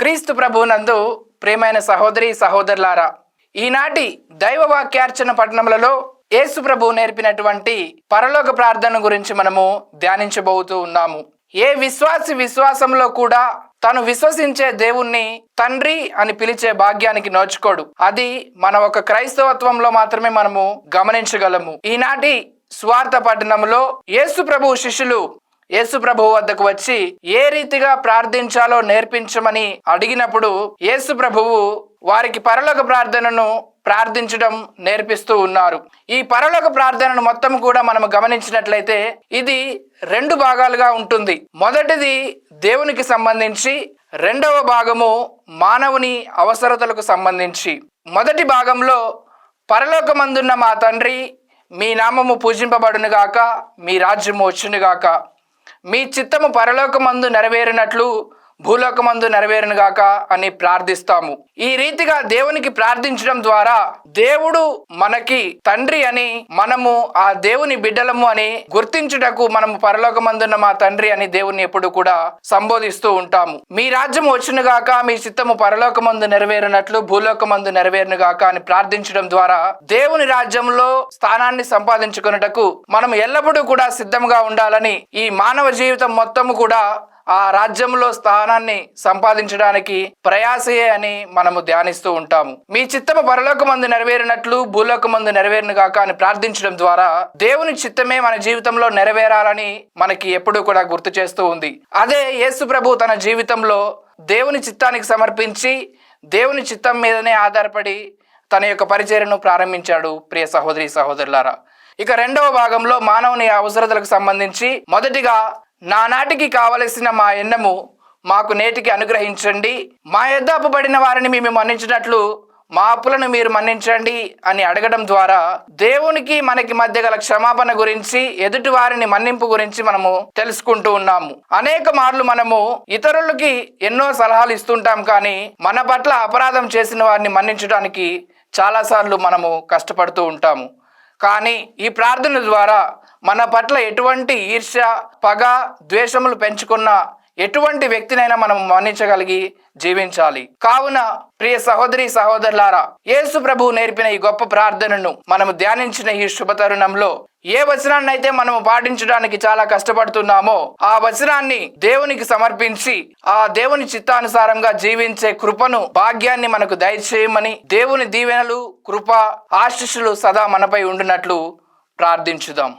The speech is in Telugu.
క్రీస్తు ప్రభువునందు ప్రియమైన సహోదరి సహోదరులారా, ఈనాటి దైవ వాక్యార్చన పట్టణములలో యేసు ప్రభువు నేర్పినటువంటి పరలోక ప్రార్థన గురించి మనము ధ్యానించబోతూ ఉన్నాము. ఏ విశ్వాసంలో కూడా తను విశ్వసించే దేవుణ్ణి తండ్రి అని పిలిచే భాగ్యానికి నోచుకోడు. అది మన ఒక క్రైస్తవత్వంలో మాత్రమే మనము గమనించగలము. ఈనాటి స్వార్థ పట్టణంలో యేసు ప్రభువు శిష్యులు యేసు ప్రభువు వద్దకు వచ్చి ఏ రీతిగా ప్రార్థించాలో నేర్పించమని అడిగినప్పుడు యేసు ప్రభువు వారికి పరలోక ప్రార్థనను ప్రార్థించడం నేర్పిస్తూ ఉన్నారు. ఈ పరలోక ప్రార్థనను మొత్తం కూడా మనం గమనించినట్లయితే ఇది 2 భాగాలుగా ఉంటుంది. మొదటిది దేవునికి సంబంధించి, రెండవ భాగము మానవుని అవసరతలకు సంబంధించి. మొదటి భాగంలో పరలోకమందున్న మా తండ్రి, మీ నామము పూజింపబడునుగాక, మీ రాజ్యము వచ్చునుగాక, మీ చిత్తము పరలోకమందు నెరవేరినట్లు భూలోకమందు నెరవేరునుగాక అని ప్రార్థిస్తాము. ఈ రీతిగా దేవునికి ప్రార్థించడం ద్వారా దేవుడు మనకి తండ్రి అని, మనము ఆ దేవుని బిడ్డలము అని గుర్తించుటకు మనము పరలోకమందున్న మా తండ్రి అని దేవుని ఎప్పుడు కూడా సంబోధిస్తూ ఉంటాము. మీ రాజ్యం వచ్చునుగాక, మీ చిత్తము పరలోకమందు నెరవేరినట్లు భూలోకమందు నెరవేరునుగాక అని ప్రార్థించడం ద్వారా దేవుని రాజ్యంలో స్థానాన్ని సంపాదించుకొనుటకు మనం ఎల్లప్పుడూ కూడా సిద్ధంగా ఉండాలని, ఈ మానవ జీవితం మొత్తము కూడా ఆ రాజ్యంలో స్థానాన్ని సంపాదించడానికి ప్రయాసయే అని మనము ధ్యానిస్తూ ఉంటాము. మీ చిత్తము పరలోకమందు నెరవేరినట్లు భూలోకమందు నెరవేరును గాక అని ప్రార్థించడం ద్వారా దేవుని చిత్తమే మన జీవితంలో నెరవేరాలని మనకి ఎప్పుడూ కూడా గుర్తు చేస్తూ ఉంది. అదే యేసు ప్రభు తన జీవితంలో దేవుని చిత్తానికి సమర్పించి దేవుని చిత్తం మీదనే ఆధారపడి తన యొక్క పరిచర్యను ప్రారంభించాడు. ప్రియ సహోదరి సహోదరులారా, ఇక రెండవ భాగంలో మానవుని అవసరతలకు సంబంధించి మొదటిగా నానాటికి కావలసిన మా ఎన్నము మాకు నేటికి అనుగ్రహించండి, మా యొద్ద అప్పుబడిన వారిని మేము మన్నించినట్లు మా అప్పులను మీరు మన్నించండి అని అడగడం ద్వారా దేవునికి మనకి మధ్య గల క్షమాపణ గురించి, ఎదుటి వారిని మన్నింపు గురించి మనము తెలుసుకుంటూ ఉన్నాము. అనేక మార్లు మనము ఇతరులకి ఎన్నో సలహాలు ఇస్తుంటాం, కానీ మన పట్ల అపరాధం చేసిన వారిని మన్నించడానికి చాలాసార్లు మనము కష్టపడుతూ ఉంటాము. కానీ ఈ ప్రార్థన ద్వారా మన పట్ల ఎటువంటి ఈర్ష్య, పగ, ద్వేషములు పెంచుకున్న ఎటువంటి వ్యక్తినైనా మనం మన్నించగలిగి జీవించాలి. కావున ప్రియ సహోదరి సహోదరులారా, యేసు ప్రభువు నేర్పిన ఈ గొప్ప ప్రార్థనను మనము ధ్యానించిన ఈ శుభతరుణంలో ఏ వచనాన్ని అయితే మనము పాటించడానికి చాలా కష్టపడుతున్నామో ఆ వచనాన్ని దేవునికి సమర్పించి ఆ దేవుని చిత్తానుసారంగా జీవించే కృపను, భాగ్యాన్ని మనకు దయచేయమని, దేవుని దీవెనలు, కృప, ఆశీస్సులు సదా మనపై ఉండినట్లు ప్రార్థించుదాం.